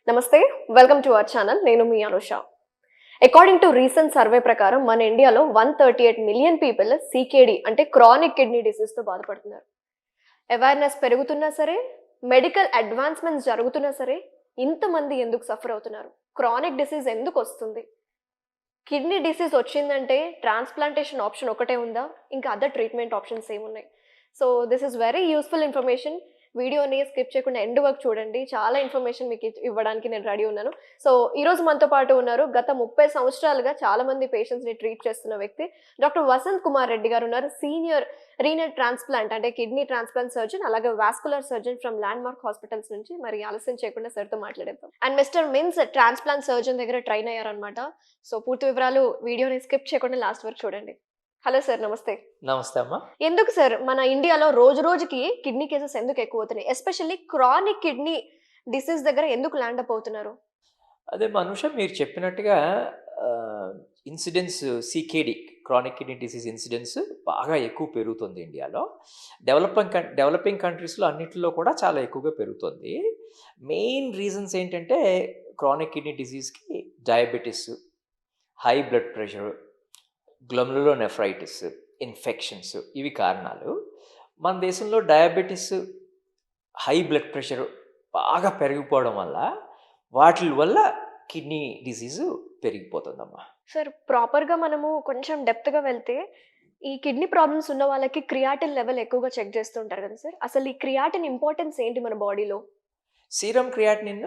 నమస్తే. Welcome to our channel. నేను మీ Anusha. According to recent survey ప్రకారం మన ఇండియాలో 138 మిలియన్ పీపుల్ సీకేడీ అంటే క్రానిక్ కిడ్నీ డిసీజ్‌తో బాధపడుతున్నారు. అవేర్‌నెస్ పెరుగుతున్నా సరే, మెడికల్ అడ్వాన్స్‌మెంట్స్ జరుగుతున్నా సరే, ఇంతమంది ఎందుకు సఫర్ అవుతున్నారు? క్రానిక్ డిసీజ్ ఎందుకొస్తుంది? కిడ్నీ డిసీజ్ వచ్చిందంటే ట్రాన్స్‌ప్లాంటేషన్ ఆప్షన్ ఒకటే ఉందా? ఇంకా అదర్ ట్రీట్మెంట్ ఆప్షన్స్ ఏమున్నాయి? So, this is very useful information. వీడియోని స్కిప్ చేయకుండా ఎండ్ వరకు చూడండి. చాలా ఇన్ఫర్మేషన్ మీకు ఇవ్వడానికి నేను రెడీ ఉన్నాను. సో, ఈరోజు మనతో పాటు ఉన్నారు. గత 30 సంవత్సరాలుగా చాలా మంది పేషెంట్స్‌ని ట్రీట్ చేస్తున్న వ్యక్తి డాక్టర్ వసంత్ కుమార్ రెడ్డి గారు ఉన్నారు. సీనియర్ రీనల్ ట్రాన్స్‌ప్లాంట్ అంటే కిడ్నీ ట్రాన్స్‌ప్లాంట్ సర్జన్, అలాగే vascular surgeon from landmark hospitals నుంచి. మరి ఆలస్యం చేయకుండా సార్‌తో మాట్లాడేద్దాం. అండ్ మిస్టర్ మిన్స్ ట్రాన్స్‌ప్లాంట్ సర్జన్ దగ్గర ట్రైన్ అయ్యారన్నమాట. సో, పూర్తి వివరాలు వీడియోని స్కిప్ చేయకుండా లాస్ట్ వరకు చూడండి. హలో సార్, నమస్తే. నమస్తే అమ్మా. ఎందుకు సార్ మన ఇండియాలో రోజు రోజుకి కిడ్నీ కేసెస్ ఎందుకు ఎక్కువవుతున్నాయి? ఎస్పెషల్లీ క్రానిక్ కిడ్నీ డిసీజ్ దగ్గర ఎందుకు ల్యాండ్ అప్ అవుతున్నారు? అదే మనుష మీరు చెప్పినట్టుగా incidence CKD chronic kidney disease incidence బాగా ఎక్కువ పెరుగుతుంది ఇండియాలో. డెవలపింగ్ కంట్రీస్‌లో అన్నిటిలో కూడా చాలా ఎక్కువగా పెరుగుతుంది. మెయిన్ రీజన్స్ ఏంటంటే క్రానిక్ కిడ్నీ డిసీజ్‌కి diabetes, high blood pressure, glomerulonephritis, infections ఇవి కారణాలు. మన దేశంలో డయాబెటిస్, హై బ్లడ్ ప్రెషర్ బాగా పెరిగిపోవడం వల్ల వాటిల వల్ల కిడ్నీ డిసీజు పెరిగిపోతుందమ్మా. సార్ ప్రాపర్‌గా మనము కొంచెం డెప్త్‌గా వెళ్తే ఈ కిడ్నీ ప్రాబ్లమ్స్ ఉన్న వాళ్ళకి క్రియాటిన్ లెవెల్ ఎక్కువగా చెక్ చేస్తూ ఉంటారు కదా సార్. అసలు ఈ క్రియాటిన్ ఇంపార్టెన్స్ ఏంటి మన బాడీలో? సీరం క్రియాటినిన్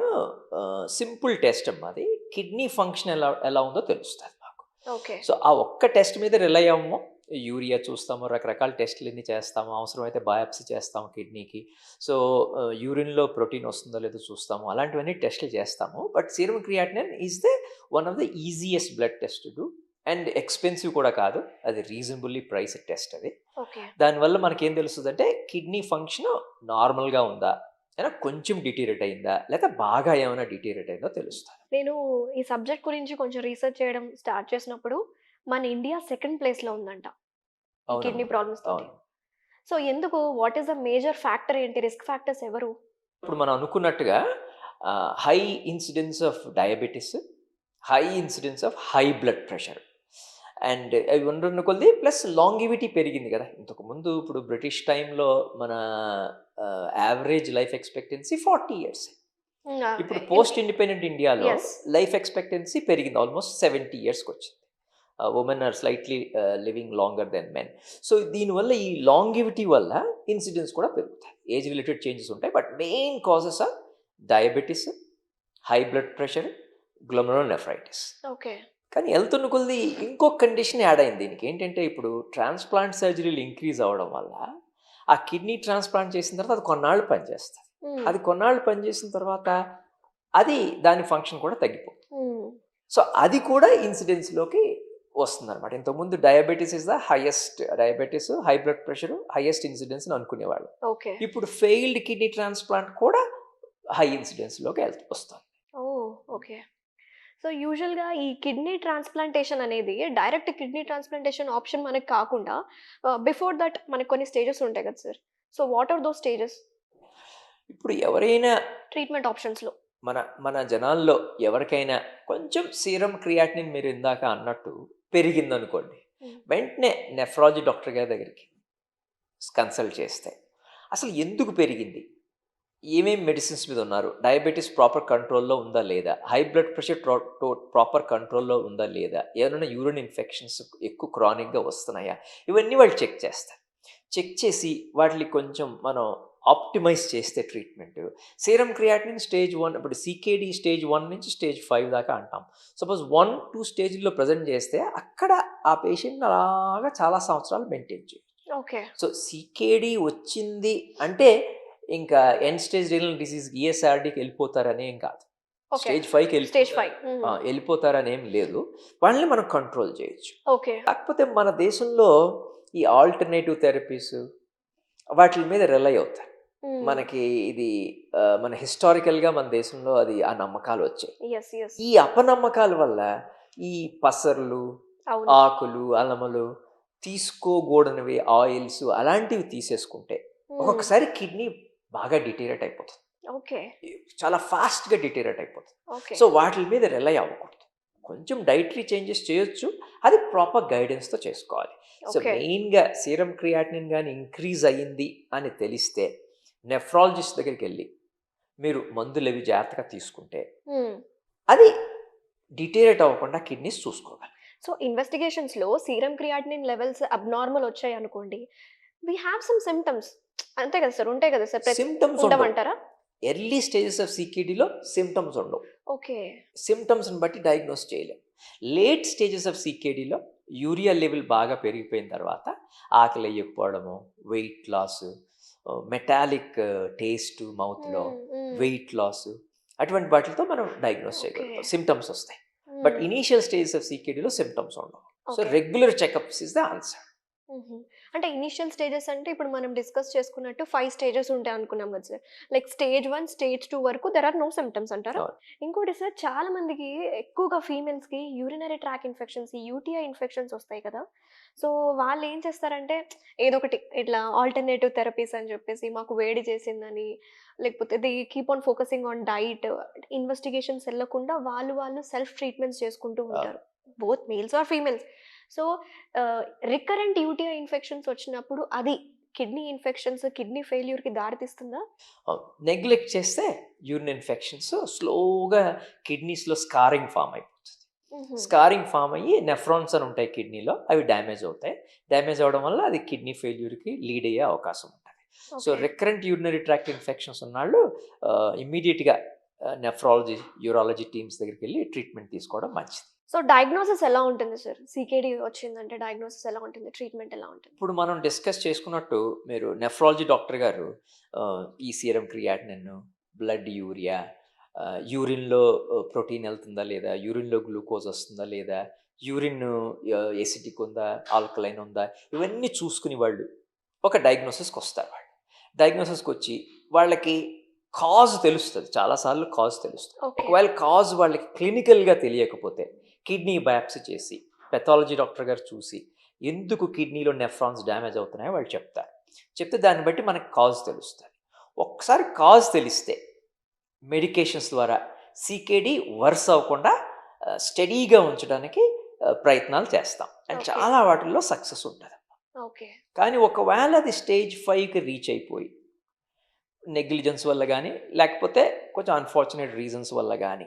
సింపుల్ టెస్ట్ అమ్మా అది. కిడ్నీ ఫంక్షన్ ఎలా ఎలా ఉందో తెలుస్తుంది మాకు. ఓకే. సో, ఆ ఒక్క టెస్ట్ మీద రిలై అవ్వము. యూరియా చూస్తాము, రకరకాల టెస్టులన్నీ చేస్తాము. అవసరమైతే బయాప్సీ చేస్తాము కిడ్నీకి. సో, యూరిన్‌లో ప్రోటీన్ వస్తుందో లేదో చూస్తాము. అలాంటివన్నీ టెస్టులు చేస్తాము. But serum creatinine is one of the easiest blood test to do and expensive కూడా కాదు. అది రీజనబుల్లీ ప్రైస్డ్ టెస్ట్ అది. ఓకే. దానివల్ల మనకేం తెలుస్తదంటే కిడ్నీ ఫంక్షన్ నార్మల్‌గా ఉందా? లేదా కొంచెం డిటీరియరేట్ అయిందా? లేతే బాగా ఏమైనా డిటీరియరేట్ అయిందో తెలుస్తది. నేను ఈ సబ్జెక్ట్ గురించి కొంచెం రీసెర్చ్ చేయడం స్టార్ట్ చేసినప్పుడు మన ఇండియా సెకండ్ ప్లేస్‌లో ఉందంట. ఈ కిడ్నీ అవునమ్మా. ప్రాబ్లమ్స్ తోటి. అవును. సో, ఎందుకు? What is the major factor ఏంటి? రిస్క్ ఫ్యాక్టర్స్ ఎవరు? ఇప్పుడు మనం అనుకున్నట్టుగా high incidence of diabetes, high incidence of high blood pressure and అవి ఉన్న కొద్దీ ప్లస్ లాంగివిటీ పెరిగింది కదా! ఇంతకుముందు ఇప్పుడు బ్రిటిష్ టైమ్‌లో మన average life expectancy 40 years. Hmm. ఇప్పుడు పోస్ట్ ఇండిపెండెంట్ ఇండియాలో యెస్. లైఫ్ ఎక్స్‌పెక్టెన్సీ పెరిగింది. ఆల్మోస్ట్ 70 ఇయర్స్‌కొచ్చింది. Women are slightly living longer than men. So, దీనివల్ల ఈ లాంగివిటీ వల్ల ఇన్సిడెన్స్ కూడా పెరుగుతాయి. ఏజ్ రిలేటెడ్ చేంజెస్ ఉంటాయి. But main causes are diabetes, high blood pressure, glomerulonephritis. Okay. కానీ వెళ్తున్న కొద్దీ ఇంకొక కండిషన్ యాడ్ అయింది దీనికి. ఏంటంటే ఇప్పుడు ట్రాన్స్‌ప్లాంట్ సర్జరీలు ఇంక్రీజ్ అవ్వడం వల్ల ఆ కిడ్నీ ట్రాన్స్‌ప్లాంట్ చేసిన తర్వాత అది కొన్నాళ్ళు పనిచేస్తది. హ్మ్. అది కొన్నాళ్ళు పనిచేసిన తర్వాత అది దాని ఫంక్షన్ కూడా తగ్గిపోతుంది. హ్మ్. సో, అది కూడా ఇన్సిడెన్స్‌లోకి వస్తుందనమాట. ఇంతకుముందు diabetes is the highest diabetes, high blood pressure highest incidence అని అనుకునేవాళ్ళు. ఓకే. ఇప్పుడు ఫెయిల్డ్ కిడ్నీ ట్రాన్స్‌ప్లాంట్ కూడా హై ఇన్సిడెన్స్‌లోకి వస్తుంది. ఓహ్! ఓకే. సో, యూజువల్‌గా ఈ కిడ్నీ ట్రాన్స్‌ప్లాంటేషన్ అనేది డైరెక్ట్ కిడ్నీ ట్రాన్స్‌ప్లాంటేషన్ ఆప్షన్ మనకు కాకుండా బిఫోర్ దట్ మనకు కొన్ని స్టేజెస్ ఉంటాయి కదా sir. So, what are those stages? ఇప్పుడు ఎవరైనా ట్రీట్మెంట్ ఆప్షన్స్‌లో? మన మన జనాల్లో ఎవరికైనా కొంచెం సీరం క్రియాటినిన్ మీరు ఇందాక అన్నట్టు పెరిగిందనుకోండి. హ్మ్. వెంటనే నెఫ్రాలజీ డాక్టర్ గారి దగ్గరికి కన్సల్ట్ చేస్తే అసలు ఎందుకు పెరిగింది? ఏమేం మెడిసిన్స్ మీద ఉన్నారు? డయాబెటిస్ ప్రాపర్ కంట్రోల్‌లో ఉందా లేదా? హై బ్లడ్ ప్రెషర్ ప్రాపర్ కంట్రోల్‌లో ఉందా లేదా? ఏమైనా యూరిన్ ఇన్ఫెక్షన్స్ ఎక్కువ క్రానిక్‌గా వస్తున్నాయా? ఇవన్నీ వాళ్ళు చెక్ చేస్తారు. చెక్ చేసి వాటిని కొంచెం మనం ఆప్టిమైజ్ చేస్తే ట్రీట్మెంట్. సీరం క్రియాటినిన్ స్టేజ్ 1 ఇప్పుడు సీకేడీ స్టేజ్ 1 నుంచి స్టేజ్ 5 దాకా అంటాం. సపోజ్ 1, 2 స్టేజ్‌లో ప్రెజెంట్ చేస్తే అక్కడ ఆ పేషెంట్‌ని అలాగా చాలా సంవత్సరాలు మెయింటైన్ చేయొచ్చు. ఓకే. సో, సీకేడీ వచ్చింది అంటే ఇంకా ఎండ్ స్టేజ్ రీనల్ డిసీజ్ ఈఎస్ఆర్‌డీకి వెళ్ళిపోతారనేం కాదు. ఓకే. స్టేజ్ 5కి స్టేజ్ 5. వెళ్ళిపోతారనేం లేదు. వాళ్ళని మనం కంట్రోల్ చేయొచ్చు. ఓకే. కాకపోతే మన దేశంలో ఈ ఆల్టర్‌నేటివ్ థెరపీస్ వాటిల మీద రిలై అవుతారు. హ్మ్. మనకి ఇది మన హిస్టారికల్‌గా మన దేశంలో అది ఆ నమ్మకాలొచ్చాయి. యెస్. యెస్. ఈ అపనమ్మకాల వల్ల ఈ పసర్లు, అవును. ఆకులు, అలమలు తీసుకోకూడనివి ఆయిల్స్ అలాంటివి తీసేసుకుంటే హ్మ్. ఒక్కొక్కసారి కిడ్నీ బాగా డిటీరియరేట్ అయిపోతుంది. ఓకే. చాలా ఫాస్ట్గా డిటేరేట్ అయిపోతుంది. ఓకే. సో వాటి మీద రిలై అవ్వకూడదు. కొంచెం డైటరీ చేంజెస్ చేయొచ్చు, అది ప్రాపర్ గైడెన్స్తో చేసుకోవాలి. So okay. మెయిన్గా సీరం క్రియాటినిన్ కానీ ఇంక్రీజ్ అయ్యింది అని తెలిస్తే నెఫ్రాలజిస్ట్ దగ్గరికి వెళ్ళి మీరు మందులు అవి జాగ్రత్తగా తీసుకుంటే హ్మ్. అది డిటేరేట్ అవ్వకుండా కిడ్నీస్ చూసుకోవాలి. సో ఇన్వెస్టిగేషన్స్‌లో సీరం క్రియాటినిన్ లెవెల్స్ అబ్నార్మల్ వచ్చాయనుకోండి. We have some symptoms. అంతే కదా సార్? ఉంటాయి కదా సార్? సిమ్టమ్స్ ఉండవు. ఉండవంటారా? ఎర్లీ స్టేజెస్ ఆఫ్ సీకేడీలో సిమ్టమ్స్ ఉండవు. ఓకే. సిమ్టమ్స్ని బట్టి డయాగ్నోస్ చేయలేం. లేట్ స్టేజెస్ ఆఫ్ సీకేడీలో యూరియా లెవెల్ బాగా పెరిగిపోయిన తర్వాత ఆకలి ఎయ్యకపోవడము, వెయిట్ లాస్, మెటాలిక్ టేస్ట్ మౌత్లో, హ్మ్. హ్మ్. వెయిట్ లాస్, అటువంటి వాటితో మనం డయాగ్నోస్ చేయగలుగుతాం. ఓకే. సిమ్టమ్స్ వస్తాయి. But hmm. Initial stages of సీకేడీలో సిమ్టమ్స్ ఉండవు. So okay. Regular checkups is the answer. హుహు. అంటే ఇనీషియల్ స్టేజెస్ అంటే ఇప్పుడు మనం డిస్కస్ చేసుకున్నట్టు 5 స్టేజెస్ ఉంటాయి అనుకున్నాం కదా సార్. లైక్ స్టేజ్ 1, స్టేజ్ 2 వరకు దేర్ ఆర్ నో సింప్టమ్స్ అంటారా? అవును. ఇంకోటి సార్ చాలా మందికి ఎక్కువగా ఫీమేల్స్‌కి urinary tract infections, UTI infections వస్తాయి కదా! సో వాళ్ళు ఏం చేస్తారంటే ఏదో ఒకటి ఇట్లా ఆల్టర్‌నేటివ్ థెరపీస్ అని చెప్పేసి మాకు వేడి చేసిందని లేకపోతే they keep on focusing on diet investigations ఎళ్ళకుండా వాళ్ళు సెల్ఫ్ ట్రీట్మెంట్స్ చేసుకుంటూ ఉంటారు. Both males or females. So recurrent UTI infections వచ్చినప్పుడు అది కిడ్నీ ఇన్ఫెక్షన్స్, కిడ్నీ ఫెయిల్యూర్‌కి దారితీస్తుందా? నెగ్లెక్ట్ చేస్తే యూరిన్ ఇన్ఫెక్షన్స్ స్లోగా కిడ్నీస్లో స్కారింగ్ ఫామ్ అయిపోతుంది. హుహు. స్కారింగ్ ఫామ్ అయ్యి నెఫ్రాన్స్ అని ఉంటాయి కిడ్నీలో, అవి డ్యామేజ్ అవుతాయి. డ్యామేజ్ అవ్వడం వల్ల అది కిడ్నీ ఫెయిల్యూర్కి లీడ్ అయ్యే అవకాశం ఉంటుంది. So okay. Recurrent urinary tract infections ఉన్నాళ్ళు ఇమ్మీడియట్గా నెఫ్రాలజీ, యూరాలజీ టీమ్స్ దగ్గరికి వెళ్ళి ట్రీట్మెంట్ తీసుకోవడం మంచిది. సో డయాగ్నోసిస్ ఎలా ఉంటుంది సార్? సీకేడీ వచ్చిందంటే డయాగ్నోసిస్ ఎలా ఉంటుంది? ట్రీట్మెంట్ ఎలా ఉంటుంది? ఇప్పుడు మనం డిస్కస్ చేసుకున్నట్టు మీరు నెఫ్రాలజీ డాక్టర్ గారు ఈ సీరం క్రియాటినిన్, బ్లడ్ యూరియా, యూరిన్లో ప్రోటీన్ వెళ్తుందా లేదా, యూరిన్లో గ్లూకోజ్ వస్తుందా లేదా, యూరిన్ ఎసిడిక్ ఉందా, ఆల్కలైన్ ఉందా, ఇవన్నీ చూసుకుని వాళ్ళు ఒక డయాగ్నోసిస్కి వస్తారు. వాళ్ళు డయాగ్నోసిస్కి వచ్చి వాళ్ళకి కాజ్ తెలుస్తుంది. చాలాసార్లు కాజ్ తెలుస్తుంది. ఓకే. ఒకవేళ కాజ్ వాళ్ళకి క్లినికల్గా తెలియకపోతే కిడ్నీ బయాప్సీ చేసి పెథాలజీ డాక్టర్ గారు చూసి ఎందుకు కిడ్నీలో నెఫ్రాన్స్ డ్యామేజ్ అవుతున్నాయో వాళ్ళు చెప్తారు. చెప్తే దాన్ని బట్టి మనకు కాజ్ తెలుస్తుంది. ఒక్కసారి కాజ్ తెలిస్తే మెడికేషన్స్ ద్వారా సీకేడీ వర్స్ అవ్వకుండా స్టడీగా ఉంచడానికి ప్రయత్నాలు చేస్తాం. And okay. చాలా వాటిల్లో సక్సెస్ ఉంటుంది. ఓకే. కానీ ఒకవేళ అది స్టేజ్ 5కి రీచ్ అయిపోయి నెగ్లిజెన్స్ వల్ల కానీ లేకపోతే కొంచెం అన్ఫార్చునేట్ రీజన్స్ వల్ల కానీ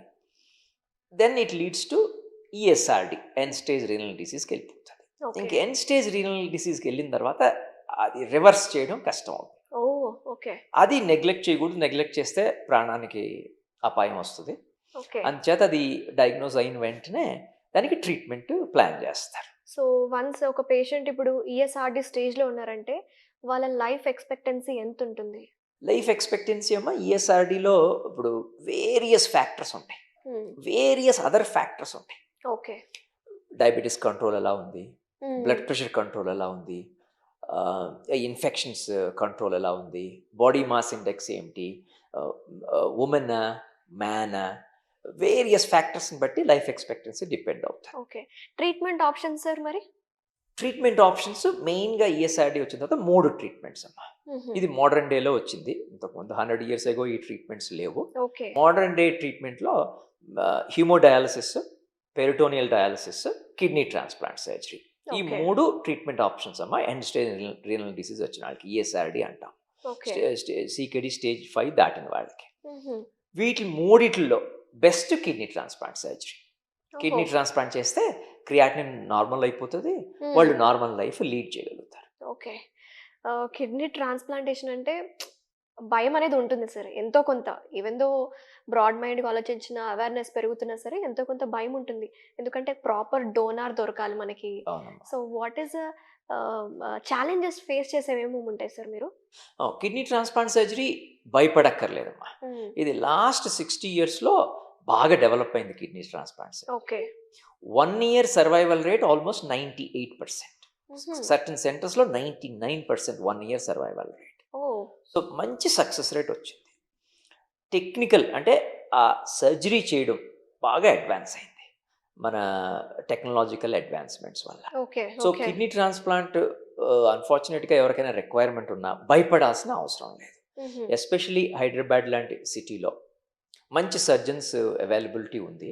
then it leads to ESRD, end stage renal డిసీజ్కి వెళ్ళిపోతుంది. ఓకే. ఇంక ఎండ్ స్టేజ్ రీనల్ డిసీజ్కి వెళ్ళిన తర్వాత అది రివర్స్ చేయడం కష్టం అవుతుంది. ఓహ్! ఓకే. అది నెగ్లెక్ట్ చేయకూడదు. నెగ్లెక్ట్ చేస్తే ప్రాణానికి అపాయం వస్తుంది. ఓకే. అందుచేత అది డయాగ్నోజ్ అయిన వెంటనే దానికి ట్రీట్మెంట్ ప్లాన్ చేస్తారు. సో వన్స్ ఒక పేషెంట్ ఇప్పుడు ఈఎస్ఆర్‌డి స్టేజ్‌లో ఉన్నారంటే వాళ్ళ లైఫ్ ఎక్స్‌పెక్టెన్సీ ఎంతుంటుంది? లైఫ్ ఎక్స్పెక్టెన్సీ ఏమో ఈఎస్ఆర్డిలో ఇప్పుడు వేరియస్ ఫ్యాక్టర్స్ ఉంటాయి, హ్మ్. వేరియస్ అదర్ ఫ్యాక్టర్స్ ఉంటాయి. ఓకే. డయాబెటీస్ కంట్రోల్ ఎలా ఉంది, హ్మ్. బ్లడ్ ప్రెషర్ కంట్రోల్ ఎలా ఉంది, ఇన్ఫెక్షన్స్ కంట్రోల్ ఎలా ఉంది, బాడీ మాస్ ఇండెక్స్ ఏంటి, ఉమెనా మ్యానా, వేరియస్ ఫ్యాక్టర్స్ని బట్టి లైఫ్ ఎక్స్పెక్టెన్సీ డిపెండ్ అవుతుంది. ఓకే. ట్రీట్మెంట్ ఆప్షన్స్ సార్ మరి? ట్రీట్మెంట్ ఆప్షన్స్ మెయిన్గా ఈఎస్ఆర్డి వచ్చిన తర్వాత 3 ట్రీట్మెంట్స్ అమ్మా. హుహు. ఇది మోడర్న్ డేలో వచ్చింది. ఇంతకుముందు 100 ఇయర్స్ ఎగో ఈ ట్రీట్మెంట్స్ లేవు. ఓకే. మోడర్న్ డే ట్రీట్మెంట్లో haemodialysis, peritoneal dialysis, kidney transplant surgery, ఈ ఓకే. 3 ట్రీట్మెంట్ ఆప్షన్స్ అమ్మా. ఎండ్ స్టేజ్ రీనల్ డిసీజ్ వచ్చిన వాళ్ళకి ఈఎస్ఆర్డి అంటాం. ఓకే. సీకేడి స్టేజ్ 5 దాటిన వాళ్ళకి. హుహు. వీటి మూడిట్లో best kidney transplant surgery. Kidney ఓహో! ట్రాన్స్ప్లాంట్ చేస్తే క్రియాటినిన్ నార్మల్ అయిపోతుంది, హ్మ్. వాళ్ళు నార్మల్ లైఫ్ లీడ్ చేయగలుగుతారు. ఓకే. కిడ్నీ ట్రాన్స్‌ప్లాంటేషన్ అంటే భయమనేది ఉంటుంది సరే. ఎంతో కొంత. ఈవెన్ దో బ్రాడ్ మైండ్‌గా ఆలోచించిన అవేర్‌నెస్ పెరుగుతున్నా సరే ఎంతో కొంత భయముంటుంది. ఎందుకంటే ప్రాపర్ డోనార్ దొరకాలి మనకి. అవునమ్మా. So what is challenges face చేసేవేమేమి ఉంటాయి సార్ మీరు? కిడ్నీ ట్రాన్స్ప్లాంట్ సర్జరీ భయపడక్కర్లేదమ్మా. హ్మ్. ఇది లాస్ట్ 60 ఇయర్స్లో బాగా డెవలప్ అయింది kidney transplant surgery. Okay. 1 year survival rate almost 98%. హుహు. సర్టన్ సెంటర్స్లో 99% 1 year survival rate. Oh! So మంచి సక్సెస్ రేట్ వచ్చింది. టెక్నికల్ అంటే ఆ సర్జరీ చేయడం బాగా అడ్వాన్స్ అయింది మన టెక్నాలజికల్ అడ్వాన్స్మెంట్స్ వల్ల. Okay. So okay. Kidney transplant అన్ఫార్చునేట్గా ఎవరికైనా రిక్వైర్మెంట్ ఉన్నా భయపడాల్సిన అవసరం లేదు. ఎస్పెషలీ హైదరాబాద్ లాంటి సిటీలో మంచి సర్జన్స్ అవైలబిలిటీ ఉంది.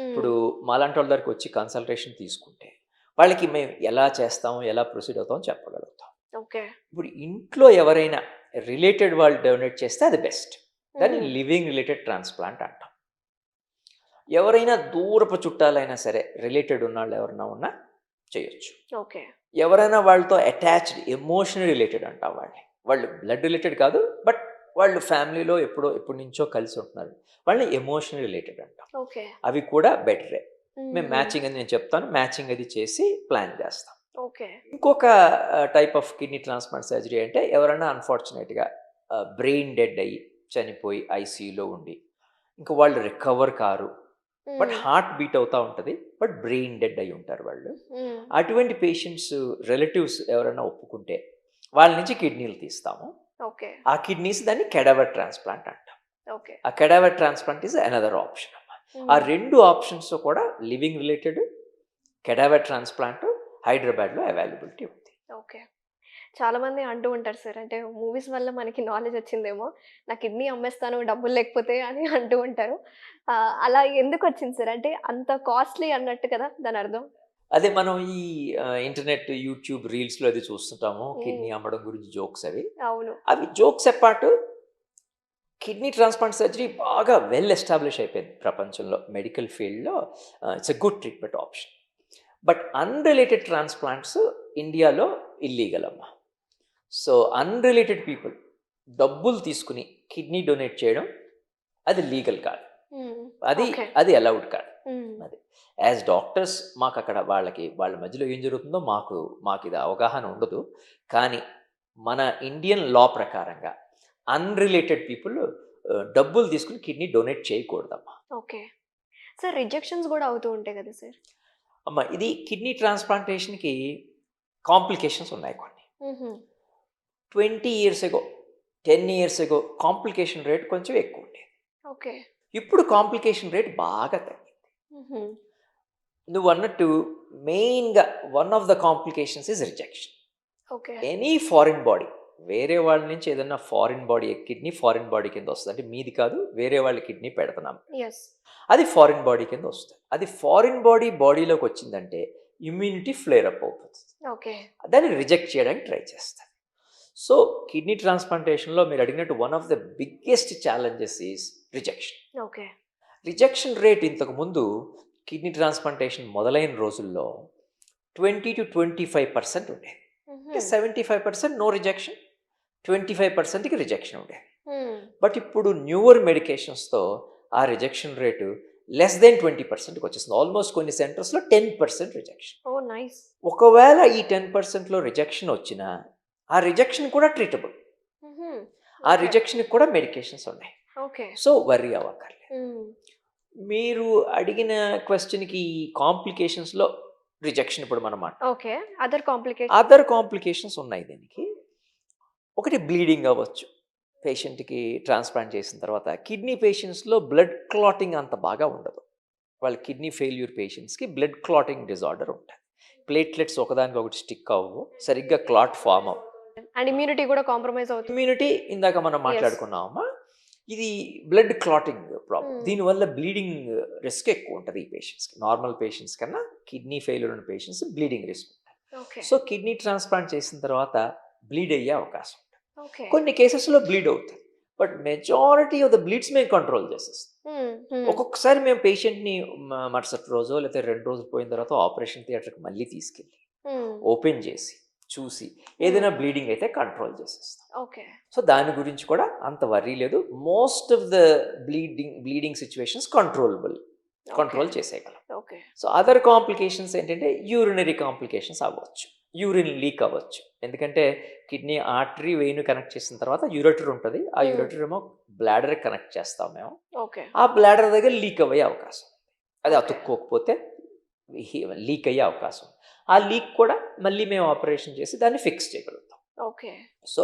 ఇప్పుడు మాలాంటి వాళ్ళ దగ్గరికి వచ్చి కన్సల్టేషన్ తీసుకుంటే వాళ్ళకి మేము ఎలా చేస్తాము, ఎలా ప్రొసీడ్ అవుతామో చెప్పగలుగుతాం. ఓకే. ఇప్పుడు ఇంట్లో ఎవరైనా రిలేటెడ్ వాళ్ళు డొనేట్ చేస్తే అది బెస్ట్. దాన్ని లివింగ్ రిలేటెడ్ ట్రాన్స్ప్లాంట్ అంటాం. ఎవరైనా దూరపు చుట్టాలైనా సరే రిలేటెడ్ ఉన్న వాళ్ళు ఎవరైనా ఉన్నా చేయొచ్చు. ఓకే. ఎవరైనా వాళ్ళతో అటాచ్డ్ ఎమోషనల్ రిలేటెడ్ అంటాం వాళ్ళని. వాళ్ళు బ్లడ్ రిలేటెడ్ కాదు, బట్ వాళ్ళు ఫ్యామిలీలో ఎప్పటి నుంచో కలిసి ఉంటున్నారు, వాళ్ళని ఎమోషనల్ రిలేటెడ్ అంటాం. ఓకే. అవి కూడా బెటరే. మేము మ్యాచింగ్ అని నేను చెప్తాను, మ్యాచింగ్ అది చేసి ప్లాన్ చేస్తాం. ఓకే. ఇంకొక type of kidney transplant surgery అంటే ఎవరైనా అన్ఫార్చునేట్గా బ్రెయిన్ డెడ్ అయ్యి చనిపోయి ఐసీయూలో ఉండి ఇంకా వాళ్ళు recover car, but heart beat అవుతూ ఉంటుంది, బట్ బ్రెయిన్ డెడ్ అయి ఉంటారు వాళ్ళు. అటువంటి పేషెంట్స్ రిలేటివ్స్ ఎవరైనా ఒప్పుకుంటే వాళ్ళ నుంచి కిడ్నీలు తీస్తాము. ఓకే. ఆ కిడ్నీస్ దాన్ని కెడావర్ ట్రాన్స్ప్లాంట్ అంటాం. ఓకే. ఆ cadaver transplant is another option అమ్మా. ఆ రెండు ఆప్షన్స్ కూడా లివింగ్ రిలేటెడ్ కెడావర్ ట్రాన్స్ప్లాంట్ హైదరాబాద్లో అవైలబిలిటీ ఉంది. ఓకే. చాలా మంది అంటూ ఉంటారు సార్, అంటే మూవీస్ వల్ల మనకి నాలెడ్జ్ వచ్చిందేమో, నా కిడ్నీ అమ్మేస్తాను డబ్బులు లేకపోతే అని అంటూ ఉంటారు. అలా ఎందుకు వచ్చింది సార్? అంటే అంత కాస్ట్లీ అన్నట్టు కదా దాని అర్థం? అదే మనం ఈ ఇంటర్నెట్, యూట్యూబ్ రీల్స్లో అది చూస్తుంటాము, కిడ్నీ అమ్మడం గురించి జోక్స్ అవి. అవును. అవి jokes apart kidney transplant surgery బాగా వెల్ ఎస్టాబ్లిష్ అయిపోయింది ప్రపంచంలో. మెడికల్ ఫీల్డ్లో it's a good treatment option. But unrelated transplants ఇండియాలో ఇల్లీగల్ అమ్మా. సో అన్రిలేటెడ్ పీపుల్ డబ్బులు తీసుకుని కిడ్నీ డొనేట్ చేయడం అది లీగల్ కాదు, అది అలౌడ్ కాదు. అది యాజ్ డాక్టర్స్ మాకు అక్కడ వాళ్ళ మధ్యలో ఏం జరుగుతుందో మాకు ఇది అవగాహన ఉండదు. కానీ మన ఇండియన్ లా ప్రకారంగా అన్రిలేటెడ్ పీపుల్ డబ్బులు తీసుకుని కిడ్నీ డొనేట్ చేయకూడదమ్మా. ఓకే. సార్ రిజెక్షన్స్ కూడా అవుతూ ఉంటాయి కదా సార్? అమ్మ, ఇది కిడ్నీ ట్రాన్స్ప్లాంటేషన్కి కాంప్లికేషన్స్ ఉన్నాయి కొన్ని. 20 years ago, 10 years ago complication rate కొంచెం ఎక్కువ ఉండేది. ఓకే. ఇప్పుడు కాంప్లికేషన్ రేట్ బాగా తగ్గింది. నువ్వు అన్నట్టు మెయిన్గా one of the complications is rejection. Okay. Any foreign body, వేరే వాళ్ళ నుంచి ఏదన్నా foreign body kidney foreign body కింద వస్తుంది. అంటే మీది కాదు, వేరే వాళ్ళ కిడ్నీ పెడుతున్నాం, అది ఫారిన్ బాడీ కింద వస్తుంది. అది ఫారిన్ బాడీలోకి వచ్చిందంటే ఇమ్యూనిటీ ఫ్లేర్ అప్ అవుతుంది. ఓకే. దాన్ని రిజెక్ట్ చేయడానికి ట్రై చేస్తారు. సో కిడ్నీ ట్రాన్స్ప్లాంటేషన్లో మీరు అడిగినట్టు one of the biggest challenges is rejection. Okay. Rejection rate ఇంతకుముందు కిడ్నీ ట్రాన్స్ప్లాంటేషన్ మొదలైన రోజుల్లో 20 to 25% ఉండేది. 75% నో రిజెక్షన్, 25%కి రిజెక్షన్ ఉండేది. బట్ ఇప్పుడు న్యూవర్ మెడికేషన్స్తో ఆ రిజెక్షన్ రేటు లెస్ దెన్ 20%కి వచ్చేస్తుంది. ఆల్మోస్ట్ కొన్ని సెంటర్స్లో 10% రిజెక్షన్. ఒకవేళ ఈ 10%లో రిజెక్షన్ వచ్చినా ఆ రిజెక్షన్ కూడా ట్రీటబుల్, ఆ రిజెక్షన్కి కూడా మెడికేషన్స్ ఉన్నాయి. సో వర్రీ అవ్వక్కర్లేదు. మీరు అడిగిన క్వశ్చన్కి కాంప్లికేషన్స్లో రిజెక్షన్ ఇప్పుడు మనం అదర్ కాంప్లికేషన్స్ ఉన్నాయి దీనికి. ఒకటి బ్లీడింగ్ అవ్వచ్చు పేషెంట్కి ట్రాన్స్ప్లాంట్ చేసిన తర్వాత. కిడ్నీ పేషెంట్స్లో బ్లడ్ క్లాటింగ్ అంత బాగా ఉండదు. వాళ్ళ కిడ్నీ ఫెయిల్యూర్ పేషెంట్స్కి బ్లడ్ క్లాటింగ్ డిజార్డర్ ఉంటుంది. ప్లేట్లెట్స్ ఒకదానికి ఒకటి స్టిక్ అవ్వవు, సరిగ్గా క్లాట్ ఫామ్ అవ్వు, అండ్ ఇమ్యూనిటీ కూడా కాంప్రమైజ్ అవుతుంది. ఇమ్యూనిటీ ఇందాక మనం మాట్లాడుకున్నామమ్మా, ఇది బ్లడ్ క్లాటింగ్ ప్రాబ్లం. దీనివల్ల బ్లీడింగ్ రిస్క్ ఎక్కువ ఉంటుంది ఈ పేషెంట్స్కి. నార్మల్ పేషెంట్స్ కన్నా కిడ్నీ ఫెయిల్యూర్ ఉన్న పేషెంట్స్ బ్లీడింగ్ రిస్క్ ఉంటుంది. సో కిడ్నీ ట్రాన్స్ప్లాంట్ చేసిన తర్వాత బ్లీడ్ అయ్యే అవకాశం ఉంటుంది. కొన్ని కేసెస్లో బ్లీడ్ అవుతుంది, but majority of the bleeds మేము కంట్రోల్ చేసేస్తాం. ఒక్కొక్కసారి మేము పేషెంట్ని మరుసటి రోజు లేకపోతే 2 రోజులు పోయిన తర్వాత ఆపరేషన్ థియేటర్కి మళ్ళీ తీసుకెళ్ళి ఓపెన్ చేసి చూసి ఏదైనా బ్లీడింగ్ అయితే కంట్రోల్ చేసేస్తాం. సో దాని గురించి కూడా అంత వర్రీ లేదు. Most of the bleeding situations control చేసేయగలం. సో అదర్ కాంప్లికేషన్స్ ఏంటంటే యూరినరీ కాంప్లికేషన్స్ అవ్వచ్చు, యూరిన్ లీక్ అవ్వచ్చు. ఎందుకంటే కిడ్నీ ఆర్టరీ వెయిన్ కనెక్ట్ చేసిన తర్వాత యూరెటర్ ఉంటుంది, ఆ యూరెటర్ ఏమో బ్లాడర్ కనెక్ట్ చేస్తాం మేము. ఆ బ్లాడర్ దగ్గర లీక్ అయ్యే అవకాశం, అది అతుక్కోకపోతే లీక్ అయ్యే అవకాశం. ఆ లీక్ కూడా మళ్ళీ మేము ఆపరేషన్ చేసి దాన్ని ఫిక్స్ చేయగలుగుతాం. సో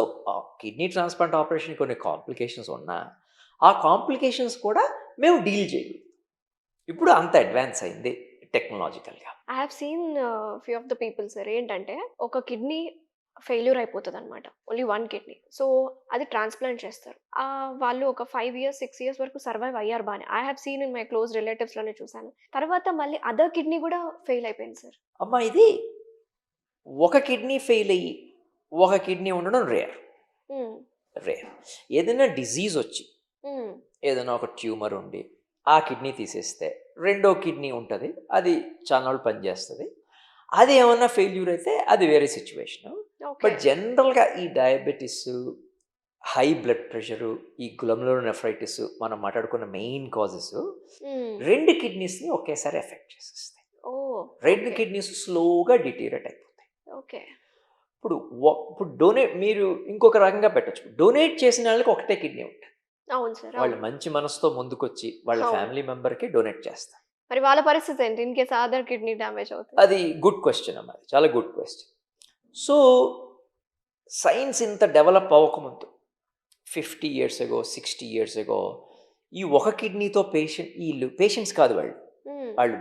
కిడ్నీ ట్రాన్స్ప్లాంట్ ఆపరేషన్ కొన్ని కాంప్లికేషన్స్ ఉన్నా ఆ కాంప్లికేషన్స్ కూడా మేము డీల్ చేయగలుగుతాం. ఇప్పుడు అంత అడ్వాన్స్ అయింది టెక్నాలజికల్గా. I have seen few of the people sir, ఏంటంటే ఒక కిడ్నీ ఫెయిల్యూర్ అయిపోతుంది అనమాట. Only 1 kidney. సో, అది ట్రాన్స్‌ప్లాంట్ చేస్తారు. వాళ్ళు ఒక 5 ఇయర్స్, 6 ఇయర్స్ వరకు సర్వైవ్ అయ్యారు బానే. I have seen in my close రిలేటివ్స్‌లోనే చూసాను. తర్వాత మళ్ళీ అదర్ కిడ్నీ గూడా ఫెయిల్ అయిపోయింది సార్. అమ్మా ఇది ఒక కిడ్నీ ఫెయిల్ అయ్యి, ఒక కిడ్నీ ఉండడం రేర్. హ్మ్. రేర్. ఏదైనా డిజీజ్ వచ్చి, హ్మ్. ఏదైనా ఒక ట్యూమర్ ఉండి, ఆ కిడ్నీ తీసేస్తే రెండో కిడ్నీ ఉంటది. అది చానాళ్ళు పనిచేస్తది. అది ఏమన్నా ఫెయిల్యూర్ అయితే అది వేరే సిట్యుయేషను. ఓకే. బట్ జనరల్‌గా ఈ డయాబెటిసు, హై బ్లడ్ ప్రెషరు, ఈ గ్లోమెరులోనెఫ్రైటిస్ మనం మాట్లాడుకున్న మెయిన్ కాజెసు హ్మ్. 2 కిడ్నీస్‌ని ఒకేసారి ఎఫెక్ట్ చేసేస్తాయి. ఓహ్! 2 ఓకే. కిడ్నీస్ స్లోగా డిటీరియరేట్ అయిపోతాయి. ఓకే. ఇప్పుడు డొనేట్ మీరు ఇంకొక రకంగా పెట్టొచ్చు. డొనేట్ చేసిన వాళ్ళకి ఒకటే కిడ్నీ ఉంటది. అవును సార్. వాళ్ళు అవును. మంచి మనసుతో ముందుకొచ్చి వాళ్ళ అవును. ఫ్యామిలీ మెంబర్‌కి డొనేట్ చేస్తారు. మరి వాళ్ళ పరిస్థితి ఏంటి? In case other kidney damage అవుతే? అది గుడ్ క్వెషన్ అమ్మా. అది చాలా గుడ్ క్వెషన్. సో, సైన్స్ ఇంత డెవలప్ అవ్వకముందు 50 ఇయర్స్ ఎగో, 60 ఇయర్స్ ఎగో ఈ ఒక కిడ్నీతో పేషెంట్స్ కాదు వాళ్ళు. హ్మ్. వాళ్ళు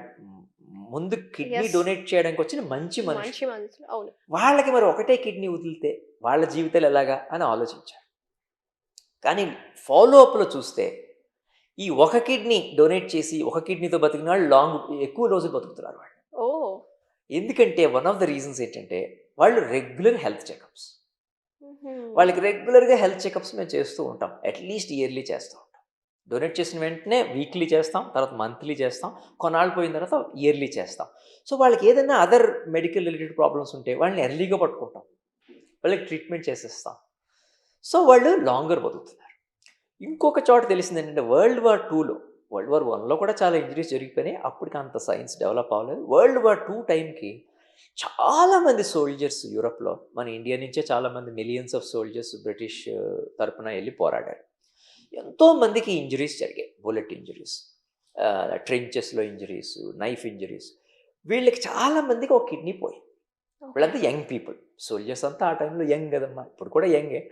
ముందు కిడ్నీ యెస్. డొనేట్ చేయడానికి వచ్చిన మంచి మనుషులు. మంచి మనసులు. అవును. వాళ్ళకి మరి ఒకటే కిడ్నీ వదిలితే వాళ్ళ జీవితాలు ఎలాగా అని ఆలోచించారు. కానీ ఫాలో అప్‌లో చూస్తే ఈ ఒక కిడ్నీ డొనేట్ చేసి ఒక కిడ్నీతో బతికిన వాళ్ళు ఎక్కువ రోజులు బతుకుతున్నారు వాళ్ళు. ఓహ్! ఎందుకంటే వన్ ఆఫ్ ద రీజన్స్ ఏంటంటే వాళ్ళు రెగ్యులర్ హెల్త్ చెకప్స్. హుహు. వాళ్ళకి రెగ్యులర్‌గా హెల్త్ చెకప్స్ మేము చేస్తూ ఉంటాం. అట్‌లీస్ట్ ఇయర్లీ చేస్తూ ఉంటాం. డొనేట్ చేసిన వెంటనే వీక్లీ చేస్తాం. తర్వాత మంత్లీ చేస్తాం. కొన్నాళ్ళు పోయిన తర్వాత ఇయర్లీ చేస్తాం. సో, వాళ్ళకి ఏదైనా అదర్ మెడికల్ రిలేటెడ్ ప్రాబ్లమ్స్ ఉంటే వాళ్ళని ఎర్లీగా పట్టుకుంటాం. వాళ్ళకి ట్రీట్మెంట్ చేసేస్తాం. సో, వాళ్ళు లాంగర్ బతుకుతున్నారు. ఇంకొక చోట తెలిసిందేంటంటే వరల్డ్ వార్ 2లో, వరల్డ్ వార్ 1లో కూడా చాలా ఇంజరీస్ జరిగిపోయినాయి. అప్పటికి అంత సైన్స్ డెవలప్ అవ్వలేదు. వరల్డ్ వార్ 2 టైంకి చాలామంది సోల్జర్స్ యూరప్‌లో, మన ఇండియా నుంచే చాలామంది మిలియన్స్ ఆఫ్ సోల్జర్స్ బ్రిటిష్ తరపున ఎళ్లి పోరాడారు. ఎంతోమందికి ఇంజరీస్ జరిగాయి. బుల్లెట్ ఇంజరీస్, ట్రెంచెస్‌లో ఇంజరీస్, నైఫ్ ఇంజరీస్. వీళ్ళకి చాలా మందికి ఒక కిడ్నీ పోయింది. ఓకే. వీళ్ళంతా యంగ్ పీపుల్. సోల్జర్స్ అంతా ఆ టైంలో యంగ్ గదమ్మా! ఇప్పుడు కూడా యంగే.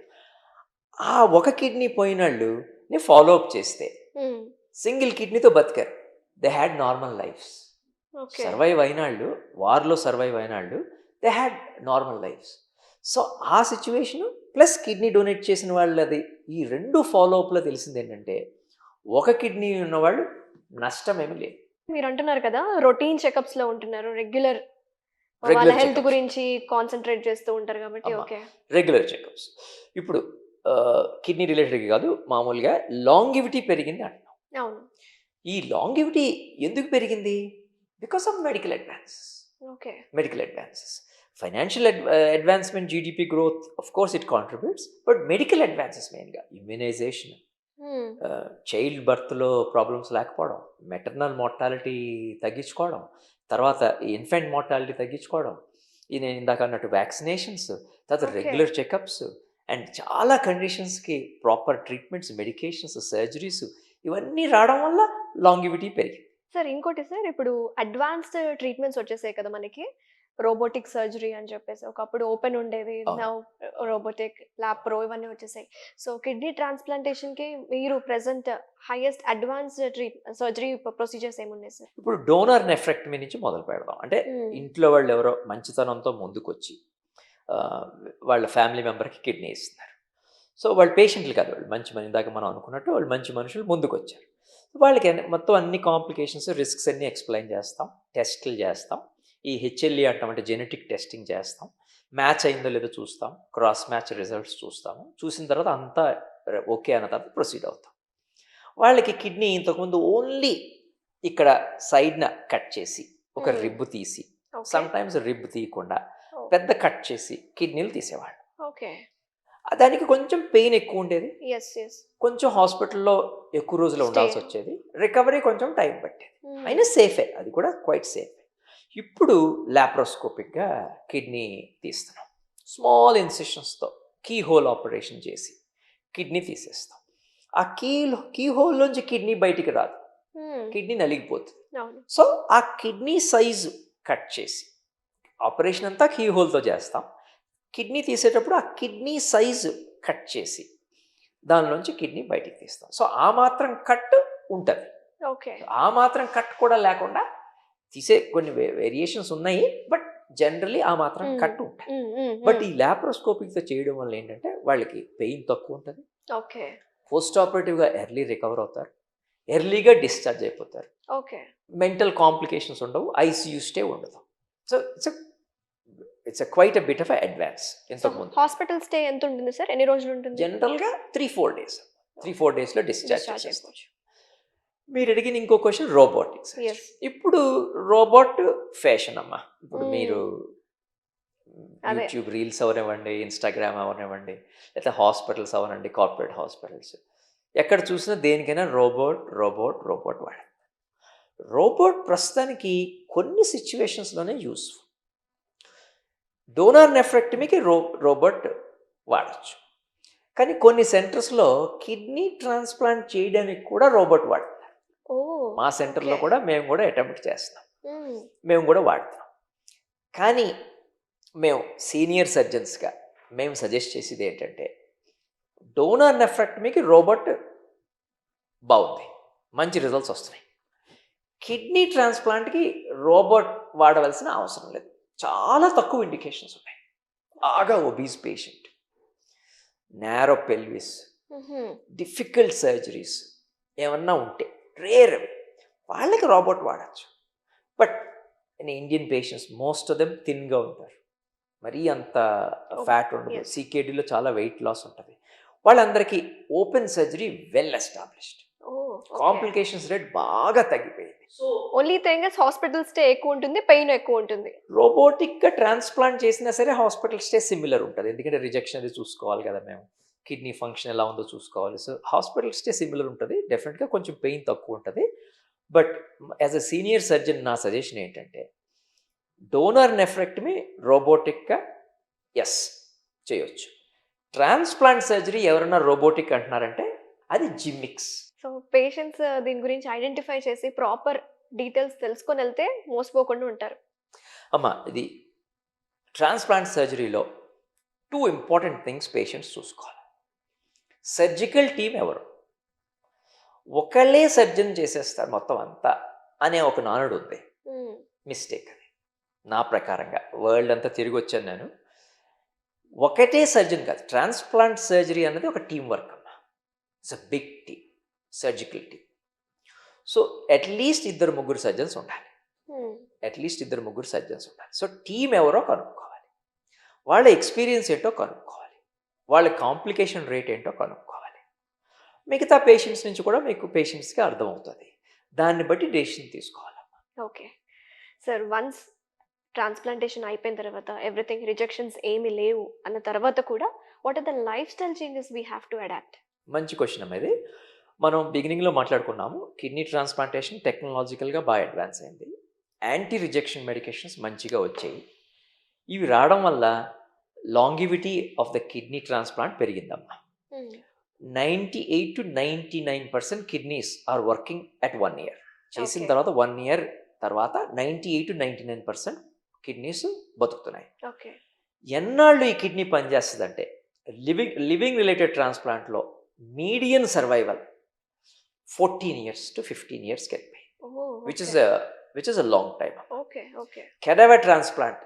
ఆ ఒక కిడ్నీ పోయినోళ్ళుని ఫాలో అప్ చేస్తే హ్మ్. సింగిల్ కిడ్నీతో బతికారు. They had normal lives. Okay. Survive అయినాళ్ళు, వార్‌లో సర్వైవ్ అయినాళ్ళు they had normal lives. So, ఆ సిట్యుయేషను ప్లస్ కిడ్నీ డొనేట్ చేసిన వాళ్ళది ఈ 2 ఫాలో అప్‌లో తెలిసిందేంటంటే, ఒక కిడ్నీ ఉన్నవాళ్ళు నష్టమేమి లేదు. మీరంటున్నారు కదా! రొటీన్ చెకప్స్‌లో ఉంటున్నారు. వాళ్ళ రెగ్యులర్ హెల్త్ చెకప్స్. గురించి కాన్సంట్రేట్ చేస్తూ ఉంటారు కాబట్టి అమ్మ. ఓకే. Regular checkups. ఇప్పుడు కిడ్నీ రిలేటెడ్ కాదు, మామూలుగా లాంగివిటీ పెరిగింది అంటున్నాం. అవును. ఈ లాంగివిటీ ఎందుకు పెరిగింది? Because of medical advances. Okay. Medical advances. Financial advancement, GDP growth, of course it contributes, but medical advances mainగా immunization, హ్మ్. చైల్డ్ బర్త్లో ప్రాబ్లమ్స్ లేకపోవడం, మెటర్నల్ మార్టాలిటీ తగ్గించుకోవడం, తర్వాత ఇన్ఫెంట్ మార్టాలిటీ తగ్గించుకోవడం, ఈ నేను ఇందాక అన్నట్టు వ్యాక్సినేషన్స్, తర్వాత ఓకే. రెగ్యులర్ చెకప్స్ అండ్ చాలా కండిషన్స్కి ప్రాపర్ ట్రీట్మెంట్స్, మెడికేషన్స్, సర్జరీస్ ఇవన్నీ రావడం వల్ల లాంగివిటీ పెరిగింది. సార్ ఇంకోటి సార్ ఇప్పుడు అడ్వాన్స్డ్ ట్రీట్మెంట్స్ వచ్చేసాయి కదా మనకి. రోబోటిక్ సర్జరీ అని చెప్పేసి. ఒకప్పుడు ఓపెన్ ఉండేది. అవును. నౌ రోబోటిక్, లాప్రో ఇవన్నీ వచ్చేసాయి. సో కిడ్నీ ట్రాన్స్‌ప్లాంటేషన్‌కి మీరు present highest advanced surgery procedures ఏమున్నాయి సార్? ఇప్పుడు డోనర్ నెఫ్రెక్టమీ నుంచి మొదలు పెడదాం. అంటే హ్మ్. ఇంట్లో వాళ్ళు ఎవరో మంచితనంతో ముందుకొచ్చి ఆహ్, వాళ్ళ ఫ్యామిలీ మెంబర్‌కి కిడ్నీ ఇస్తున్నారు. సో, వాళ్ళు పేషెంట్లు కాదు. వాళ్ళు ఇందాక మనం అనుకున్నట్టు వాళ్ళు మంచి మనుషులు ముందుకొచ్చారు. వాళ్ళకి మొత్తం అన్ని కాంప్లికేషన్స్, రిస్క్స్ అన్నీ ఎక్స్‌ప్లెయిన్ చేస్తాం. టెస్టులు చేస్తాం. ఈ హెచ్ఎల్ఈ అంటాం, అంటే జెనెటిక్ టెస్టింగ్ చేస్తాం. మ్యాచ్ అయిందో లేదో చూస్తాం. క్రాస్ మ్యాచ్ రిజల్ట్స్ చూస్తాము. చూసిన తర్వాత అంతా ఓకే అన్న తర్వాత ప్రొసీడ్ అవుతాం. వాళ్ళకి కిడ్నీ ఇంతకుముందు ఓన్లీ ఇక్కడ సైడ్‌న కట్ చేసి, ఒక హ్మ్. రిబ్ తీసి, ఓకే. సమ్‌టైమ్స్ రిబ్ తీయకుండా ఓహ్! పెద్ద కట్ చేసి కిడ్నీలు తీసేవాళ్ళు. ఓకే. దానికి కొంచెం పెయిన్ ఎక్కువుండేది. యెస్. యెస్. కొంచెం హాస్పిటల్‌లో ఎక్కువ రోజులు స్టే. ఉండాల్సొచ్చేది. రికవరీ కొంచెం టైం పట్టేది. హ్మ్. అయినా సేఫే. అది కూడా క్వైట్ సేఫే. ఇప్పుడు లాప్రోస్కోపిక్‌గా కిడ్నీ తీస్తున్నాం. స్మాల్ ఇన్సిషన్స్‌తో కీ హోల్ ఆపరేషన్ చేసి కిడ్నీ తీసేస్తాం. ఆ కీ హోల్‌లోంచి కిడ్నీ బయటికి రాదు. హ్మ్. కిడ్నీ నలిగిపోతుంది. అవును. సో, ఆ కిడ్నీ సైజు కట్ చేసి, ఆపరేషన్ అంతా కీ హోల్‌తో చేస్తాం. కిడ్నీ తీసేటప్పుడు ఆ కిడ్నీ సైజు కట్ చేసి, దానిలోంచి కిడ్నీ బయటికి తీస్తాం. సో, ఆ మాత్రం కట్ ఉంటది. ఓకే. ఆ మాత్రం కట్ కూడా లేకుండా తీసే కొన్ని వేరియేషన్స్ ఉన్నాయి. బట్ జనరలీ ఆ మాత్రం కట్టు ఉంటాయి. బట్ ఈ లాప్రోస్కోపిక్తో చేయడం వల్ల ఏంటంటే వాళ్ళకి పెయిన్ తక్కువ ఉంటుంది, ఓకే పోస్ట్ ఆపరేటివ్గా ఎర్లీ రికవర్ అవుతారు, ఎర్లీగా డిశ్చార్జ్ అయిపోతారు, ఓకే మెంటల్ కాంప్లికేషన్స్ ఉండవు, ఐసీయూ స్టే ఉండదు. So it's quite a bit of advance. So ఇంతకుముందు హాస్పిటల్ స్టే ఎంత ఉంటుంది సార్, ఎన్ని రోజులు ఉంటుంది? జనరల్గా 3-4 డేస్, 3-4 డేస్లో డిశ్చార్జ్ Discharge చేసేస్తాం. అయిపోవచ్చు. మీరు అడిగిన ఇంకో క్వశ్చన్ రోబోటిక్స్. Yes. ఇప్పుడు రోబోట్ ఫ్యాషన్ అమ్మా. ఇప్పుడు Hmm. మీరు అదే. యూట్యూబ్ రీల్స్ అవనివ్వండి, ఇన్స్టాగ్రామ్ అవనివ్వండి, లేదా హాస్పిటల్స్ అవనండి, కార్పొరేట్ హాస్పిటల్స్, ఎక్కడ చూసినా దేనికైనా రోబోట్ రోబోట్ రోబోట్ వాడాలి. రోబోట్ ప్రస్తుతానికి కొన్ని సిచ్యువేషన్స్లోనే యూస్ఫుల్. డోనార్ నెఫ్రెక్టమీకి రోబోట్ వాడచ్చు, కానీ కొన్ని సెంటర్స్లో కిడ్నీ ట్రాన్స్ప్లాంట్ చేయడానికి కూడా రోబోట్ వాడతారు. ఓ మా సెంటర్లో okay. కూడా మేము కూడా అటెంప్ట్ చేస్తున్నాం, Hmm. మేము కూడా వాడుతున్నాం. కానీ మేము సీనియర్ సర్జన్స్గా మేము సజెస్ట్ చేసేది ఏంటంటే డోనార్ నెఫ్రెక్టమీకి రోబోట్ బాగుంది, మంచి రిజల్ట్స్ వస్తున్నాయి. కిడ్నీ ట్రాన్స్ప్లాంట్కి రోబోట్ వాడవలసిన అవసరం లేదు, చాలా తక్కువ ఇండికేషన్స్ ఉన్నాయి. బాగా obese patient, narrow pelvis, Mhm. Difficult surgeries ఏమన్నా ఉంటే రేర్ వాళ్ళకి రోబోట్ వాడచ్చు. But in Indian patients most of them థిన్గా ఉంటారు, మరీ అంత ఫ్యాట్ ఉండదు, yes. సీకేడీలో చాలా వెయిట్ లాస్ ఉంటుంది. వాళ్ళందరికీ open surgery well established, Oh, okay. Complications rate బాగా తగ్గిపోయింది. So only thing hospital stay ఎక్కువ ఉంటుంది, పెయిన్ ఎక్కువ ఉంటుంది. రోబోటిక్గా ట్రాన్స్ప్లాంట్ చేసినా సరే హాస్పిటల్ స్టే సిమిలర్ ఉంటుంది, ఎందుకంటే రిజెక్షన్ అది చూసుకోవాలి కదా, మేము కిడ్నీ ఫంక్షన్ ఎలా ఉందో చూసుకోవాలి. సో హాస్పిటల్ స్టే సిమిలర్ ఉంటుంది, డెఫినెట్గా కొంచెం పెయిన్ తక్కువ ఉంటుంది. But as a senior surgeon నా సజెషన్ ఏంటంటే డోనర్ నెఫ్రెక్టమీ రోబోటిక్గా ఎస్ చేయొచ్చు. ట్రాన్స్ప్లాంట్ సర్జరీ ఎవరైనా రోబోటిక్ అంటున్నారంటే అది జిమ్మిక్స్. సో పేషెంట్స్ దీని గురించి ఐడెంటిఫై చేసి ప్రాపర్ డీటెయిల్స్ తెలుసుకొని వెళ్తే మోసపోకుండా ఉంటారు. అమ్మా, ఇది ట్రాన్స్ప్లాంట్ సర్జరీలో 2 ఇంపార్టెంట్ థింగ్స్ పేషెంట్స్ చూసుకోవాలి. సర్జికల్ టీం ఎవరు, ఒకళ్ళే సర్జన్ చేసేస్తారు మొత్తం అంతా అనే ఒక నానుడు ఉంది, Hmm. మిస్టేక్ అది. నా ప్రకారంగా వరల్డ్ అంతా తిరిగి వచ్చాను నేను, ఒకటే సర్జన్ కాదు, ట్రాన్స్ప్లాంట్ సర్జరీ అన్నది ఒక టీం వర్క్ అమ్మా. It's a big team, surgical team. So at least 2-3 surgeons ఉండాలి, Hmm. అట్లీస్ట్ 2-3 సర్జన్స్ ఉండాలి. సో టీం ఎవరో కనుక్కోవాలి, వాళ్ళ ఎక్స్పీరియన్స్ ఏంటో కనుక్కోవాలి, వాళ్ళ కాంప్లికేషన్ రేట్ ఏంటో కనుక్కోవాలి. మిగతా పేషెంట్స్ నుంచి కూడా మీకు పేషెంట్స్కి అర్థమవుతుంది, దాన్ని బట్టి డెసిషన్ తీసుకోవాలమ్మా. ఓకే సార్, వన్స్ ట్రాన్స్ప్లాంటేషన్ అయిపోయిన తర్వాత ఎవ్రీథింగ్ రిజెక్షన్స్ ఏమీ లేవు అన్న తర్వాత కూడా what are the life style changes we have to adapt? మంచి క్వశ్చన్ అమ్మ ఇది. మనం బిగినింగ్లో మాట్లాడుకున్నాము, కిడ్నీ ట్రాన్స్ప్లాంటేషన్ టెక్నాలజికల్గా బాగా అడ్వాన్స్ అయింది, యాంటీ రిజెక్షన్ మెడికేషన్స్ మంచిగా వచ్చాయి. ఇవి రావడం వల్ల longevity of the kidney transplant పెరిగిందమ్మా. 98 to 99% kidneys are working at 1 year. చేసిన Okay. తర్వాత 1 year తర్వాత 98 to 99% కిడ్నీస్ బతుకుతున్నాయి. ఓకే ఎన్నాళ్ళు ఈ కిడ్నీ పనిచేస్తుందంటే లివింగ్ రిలేటెడ్ ట్రాన్స్ప్లాంట్లో median survival 14 years to 15 years వెళ్ళిపోయి, which is a long time. Okay okay cadaver transplant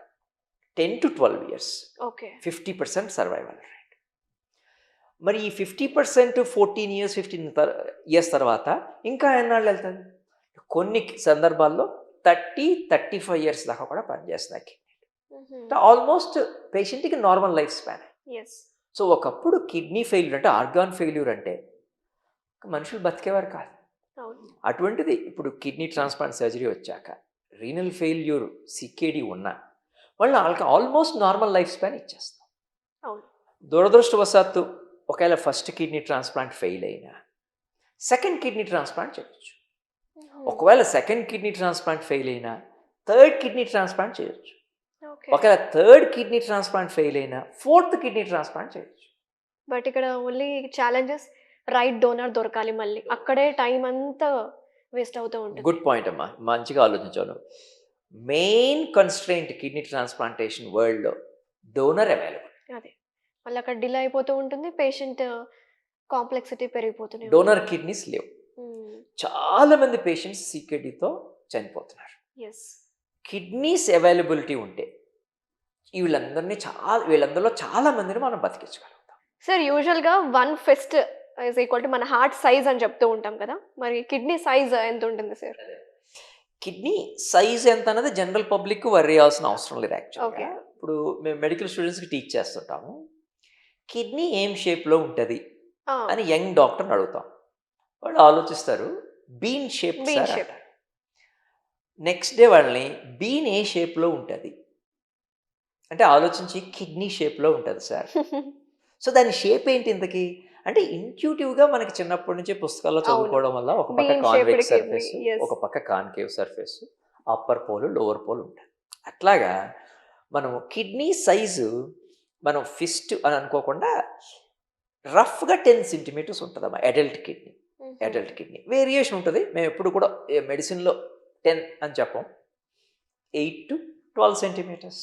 10 to 12 years, okay 50% survival rate. మరి ఈ 50% 14 years 15 years తర్వాత ఇంకా ఎన్నాళ్ళు వెళ్తుంది? కొన్ని సందర్భాల్లో 30-35 years దాకా కూడా పనిచేస్తున్నాయి. ఆల్మోస్ట్ పేషెంట్కి normal life span. Yes. So ఒకప్పుడు కిడ్నీ ఫెయిల్యూర్ అంటే ఆర్గాన్ ఫెయిల్యూర్ అంటే మనుషులు బతికేవారు కాదు. అవును. అటువంటిది ఇప్పుడు కిడ్నీ ట్రాన్స్ప్లాంట్ సర్జరీ వచ్చాక రీనల్ ఫెయిల్యూర్ సికేడి ఉన్నా వాళ్ళకి ఆల్మోస్ట్ నార్మల్ లైఫ్ స్పాన్ ఇచ్చేస్తాం. అవును. దురదృష్టవశాత్తు ఒకవేళ ఫస్ట్ కిడ్నీ ట్రాన్స్ప్లాంట్ ఫెయిల్ అయినా సెకండ్ కిడ్నీ ట్రాన్స్ప్లాంట్ చేయొచ్చు. ఒకవేళ సెకండ్ కిడ్నీ ట్రాన్స్ప్లాంట్ ఫెయిల్ అయినా థర్డ్ కిడ్నీ ట్రాన్స్ప్లాంట్ చేయొచ్చు. ఓకే. ఒకవేళ థర్డ్ కిడ్నీ ట్రాన్స్ప్లాంట్ ఫెయిల్ అయినా ఫోర్త్ కిడ్నీ ట్రాన్స్ప్లాంట్ చేయొచ్చు. బట్ ఇక్కడ ఓన్లీ ఛాలెంజెస్ రైట్ డోనర్ దొరకాలి, మళ్ళీ అక్కడే టైం అంతా వేస్ట్ అవుతూ ఉంటుంది. గుడ్ పాయింట్ అమ్మా, మంచిగా ఆలోచించాను. మెయిన్ కన్స్ట్రెయింట్ కిడ్నీ ట్రాన్స్ప్లాంటేషన్ వరల్డ్లో డోనర్ అవైలబుల్. అదే మళ్ళీ అక్కడ డిలే అయిపోతూ ఉంటుంది, పేషెంట్ కాంప్లెక్సిటీ పెరిగిపోతూనే డోనర్ కిడ్నీస్ లేవు, చాలా మంది పేషెంట్స్ సీకేడీతో చనిపోతున్నారు. ఎస్. కిడ్నీస్ అవైలబిలిటీ ఉంటే వీళ్ళందరిలో చాలా మందిని మనం బతికించగలుగుతాం. సార్ యూజువల్గా 1 ఫిస్ట్ ఈజ్ ఈక్వల్ టు మన హార్ట్ సైజ్ అని చెప్తూ ఉంటాం కదా, మరి కిడ్నీ సైజ్ ఎంత ఉంటుంది సార్? కిడ్నీ సైజ్ ఎంత అన్నది జనరల్ పబ్లిక్ వర్రీ అవ్వాల్సిన అవసరం లేదు యాక్చువల్గా. ఓకే. ఇప్పుడు మేము మెడికల్ స్టూడెంట్స్కి టీచ్ చేస్తుంటాము. కిడ్నీ ఏం షేప్లో ఉంటుంది అని యంగ్ డాక్టర్ని అడుగుతాం. వాళ్ళు ఆలోచిస్తారు, bean shape Bean sir shape. అంటారు. నెక్స్ట్ డే వాళ్ళని బీన్ ఏ షేప్లో ఉంటుంది అంటే ఆలోచించి కిడ్నీ షేప్లో ఉంటుంది సార్. సో దాని షేప్ ఏంటి ఇంతకీ అంటే ఇంట్యూటివ్గా మనకి చిన్నప్పటి నుంచి పుస్తకాల్లో చదువుకోవడం వల్ల ఒక పక్క Bean convex shaped kidney, surface, yes. ఒక పక్క concave surface, upper pole lower pole ఉంటుంది. అట్లాగా మనం కిడ్నీ సైజు మనం ఫిస్ట్ అని అనుకోకుండా రఫ్గా 10 సెంటీమీటర్స్ ఉంటుందమ్మా అడల్ట్ కిడ్నీ. వేరియేషన్ ఉంటుంది. మేము ఎప్పుడు కూడా మెడిసిన్లో 10 అని చెప్పం. 8 to 12 centimetres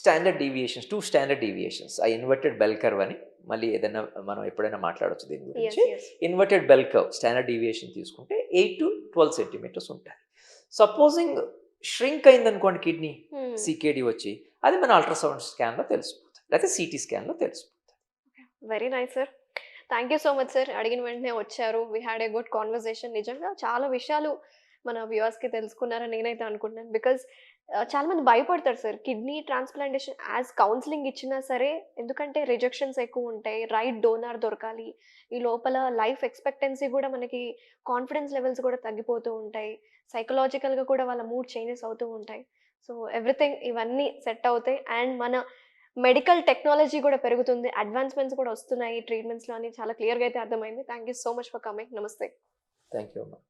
standard deviations, 2 standard deviations. ఆ ఇన్వర్టెడ్ బెల్ కర్వ్ అని మళ్ళీ ఏదైనా మనం ఎప్పుడైనా మాట్లాడవచ్చు దీని Yes, గురించి. yes. Inverted bell curve standard deviation తీసుకుంటే 8 to 12 సెంటీమీటర్స్ ఉంటాయి. సపోజింగ్ ష్రింక్ అయిందనుకోండి కిడ్నీ, సికేడి వచ్చి, అది మన అల్ట్రాసౌండ్ స్కాన్లో తెలిసిపోతుంది, లేకపోతే సిటీ స్కాన్లో తెలిసిపోతుంది. Very nice sir. Thank you so much sir. అడిగిన వెంటనే వచ్చారు. We had a good conversation. నిజంగా చాలా విషయాలు మన వ్యూవర్స్కి తెలుసుకున్నారని నేనైతే అనుకుంటున్నాను. బికాజ్ చాలా మంది భయపడతారు sir kidney transplantation as counselling ఇచ్చినా సరే, ఎందుకంటే రిజెక్షన్స్ ఎక్కువ ఉంటాయి, రైట్ డోనార్ దొరకాలి, ఈ లోపల లైఫ్ ఎక్స్పెక్టెన్సీ కూడా మనకి, కాన్ఫిడెన్స్ లెవెల్స్ కూడా తగ్గిపోతూ ఉంటాయి, సైకలాజికల్గా కూడా వాళ్ళ మూడ్ చేంజెస్ అవుతూ ఉంటాయి. సో ఎవ్రీథింగ్ ఇవన్నీ సెట్ అవుతాయి అండ్ మన మెడికల్ టెక్నాలజీ కూడా పెరుగుతుంది, అడ్వాన్స్మెంట్స్ కూడా వస్తున్నాయి ట్రీట్మెంట్స్లో అని చాలా క్లియర్గా అయితే అర్థమైంది. Thank you so much for coming. నమస్తే. థ్యాంక్ యూ అమ్మా.